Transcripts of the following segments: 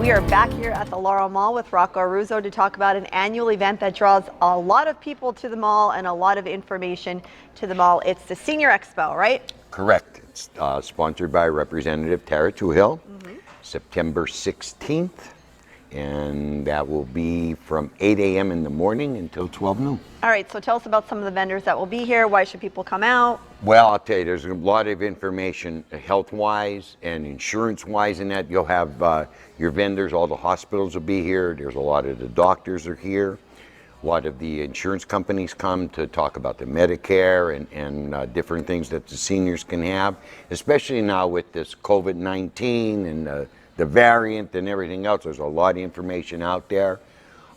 We are back here at the Laurel Mall with Rocco Russo to talk about an annual event that draws a lot of people to the mall and a lot of information to the mall. It's the Senior Expo, right? Correct. It's sponsored by Representative Tara Toohill, September 16th, and that will be from 8 a.m. in the morning until 12 noon. All right, so tell us about some of the vendors that will be here. Why should people come out? Well, I'll tell you, there's a lot of information health-wise and insurance-wise in that. You'll have your vendors, all the hospitals will be here. There's a lot of the doctors are here. A lot of the insurance companies come to talk about the Medicare and different things that the seniors can have, especially now with this COVID-19 and the variant and everything else. There's a lot of information out there.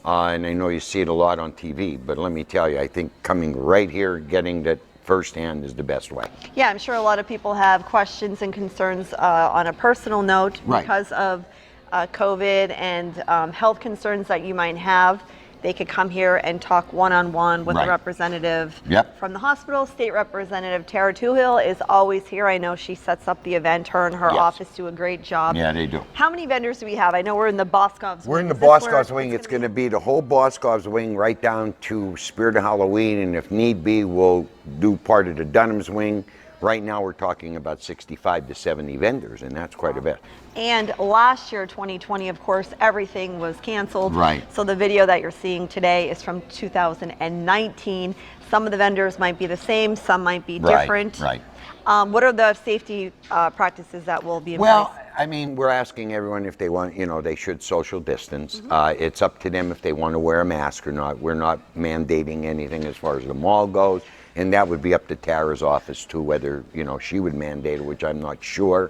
And I know you see it a lot on TV, but let me tell you, I think coming right here, getting that firsthand is the best way. Yeah, I'm sure a lot of people have questions and concerns on a personal note because of COVID and health concerns that you might have. They could come here and talk one-on-one with a representative from the hospital. State Representative Tara Toohill is always here. I know she sets up the event. Her and her office do a great job. Yeah, they do. How many vendors do we have? I know we're in the Boscov's wing. We're in the Boscov's wing. It's going to be the whole Boscov's wing right down to Spirit of Halloween, and if need be, we'll do part of the Dunham's wing. Right now, we're talking about 65 to 70 vendors, and that's quite a bit. And last year, 2020, of course, everything was canceled. Right. So the video that you're seeing today is from 2019. Some of the vendors might be the same, some might be different. Right. What are the safety practices that will be in place? Well, I mean, we're asking everyone if they want, they should social distance. It's up to them if they want to wear a mask or not. We're not mandating anything as far as the mall goes. And that would be up to Tara's office too, whether, she would mandate it, which I'm not sure.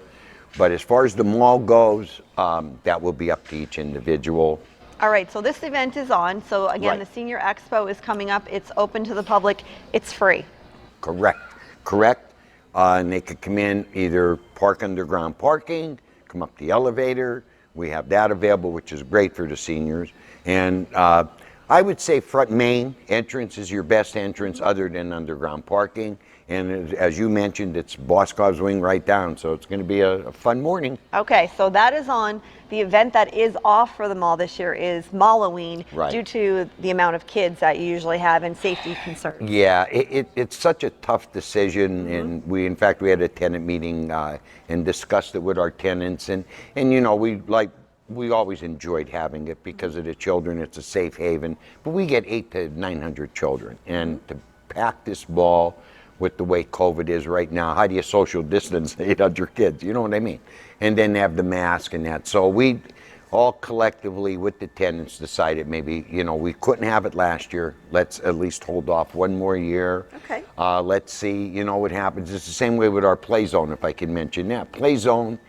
But as far as the mall goes, that will be up to each individual. All right, so this event is on. So again, the Senior Expo is coming up. It's open to the public. It's free. Correct. And they could come in, either park underground parking, come up the elevator. We have that available, which is great for the seniors. And I would say front main entrance is your best entrance other than underground parking. And as you mentioned, it's Boscov's wing right down, so it's going to be a fun morning. Okay, so that is on. The event that is off for the mall this year is Malloween due to the amount of kids that you usually have and safety concerns. Yeah, it's such a tough decision, and we had a tenant meeting and discussed it with our tenants, and we always enjoyed having it because of the children. It's a safe haven, but we get 800 to 900 children, and to pack this ball with the way COVID is right now, how do you social distance 800 kids? You know what I mean? And then have the mask and that. So we all collectively with the tenants decided maybe, we couldn't have it last year. Let's at least hold off one more year. Okay. Let's see, what happens. It's the same way with our play zone, if I can mention that. Play zone,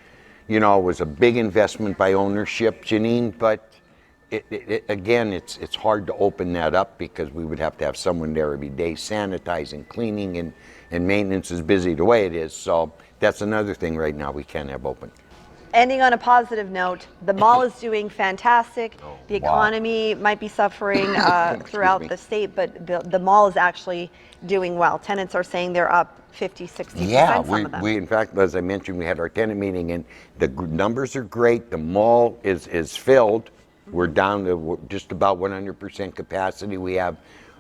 was a big investment by ownership, Janine, but again, it's hard to open that up because we would have to have someone there every day sanitizing, cleaning, and maintenance is busy the way it is. So that's another thing right now we can't have open. Ending on a positive note, the mall is doing fantastic. The economy might be suffering throughout the state, but the mall is actually doing well. Tenants are saying they're up 50, 60%. Yeah, some of them. we in fact, as I mentioned, we had our tenant meeting and the numbers are great. The mall is filled. We're down to just about 100% capacity. We have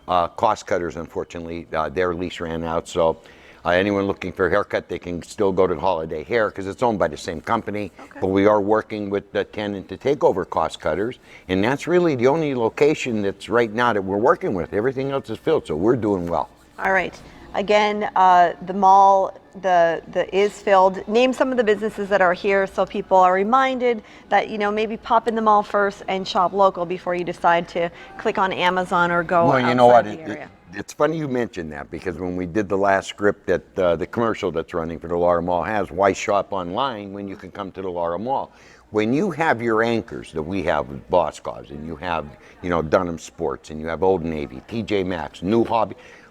cost cutters, unfortunately. Their lease ran out, so anyone looking for a haircut, they can still go to Holiday Hair because it's owned by the same company. Okay. But we are working with the tenant to take over cost cutters, and that's really the only location that's right now that we're working with. Everything else is filled, so we're doing well. All right. Again, the mall is filled. Name some of the businesses that are here so people are reminded that, maybe pop in the mall first and shop local before you decide to click on Amazon or go outside the area. It's funny you mentioned that because when we did the last script that the commercial that's running for the Laurel Mall has, why shop online when you can come to the Laurel Mall? When you have your anchors that we have with Boscov's and you have, Dunham Sports and you have Old Navy, TJ Maxx, New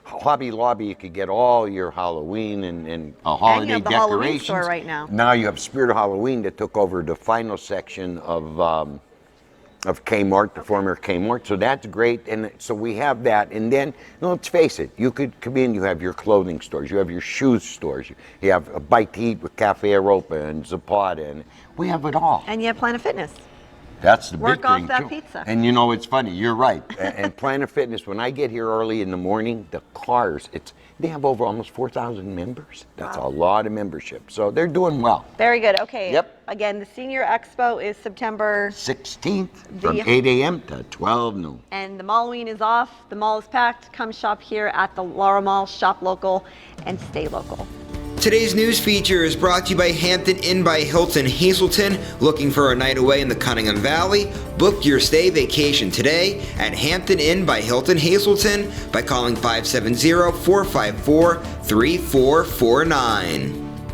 Hobby Lobby, you could get all your Halloween and holiday decorations. Halloween store right now. Now you have Spirit of Halloween that took over the final section of Kmart, the former Kmart. So that's great. And so we have that. And then, let's face it, you could come in, you have your clothing stores, you have your shoes stores, you have a Bite to Eat with Cafe Europa and Zapata, and we have it all. And you have Planet Fitness. That's the big Work off thing, that too. pizza. And you know, it's funny, you're right. And Planet Fitness, when I get here early in the morning, the cars, they have over almost 4,000 members. That's a lot of membership. So they're doing well. Very good. Okay. Yep. Again, the Senior Expo is September 16th from 8 a.m. to 12 noon. and the Halloween is off. The mall is packed. Come shop here at the Laurel Mall. Shop local and stay local. Today's news feature is brought to you by Hampton Inn by Hilton Hazleton. Looking for a night away in the Cunningham Valley? Book your stay vacation today at Hampton Inn by Hilton Hazleton by calling 570-454-3449.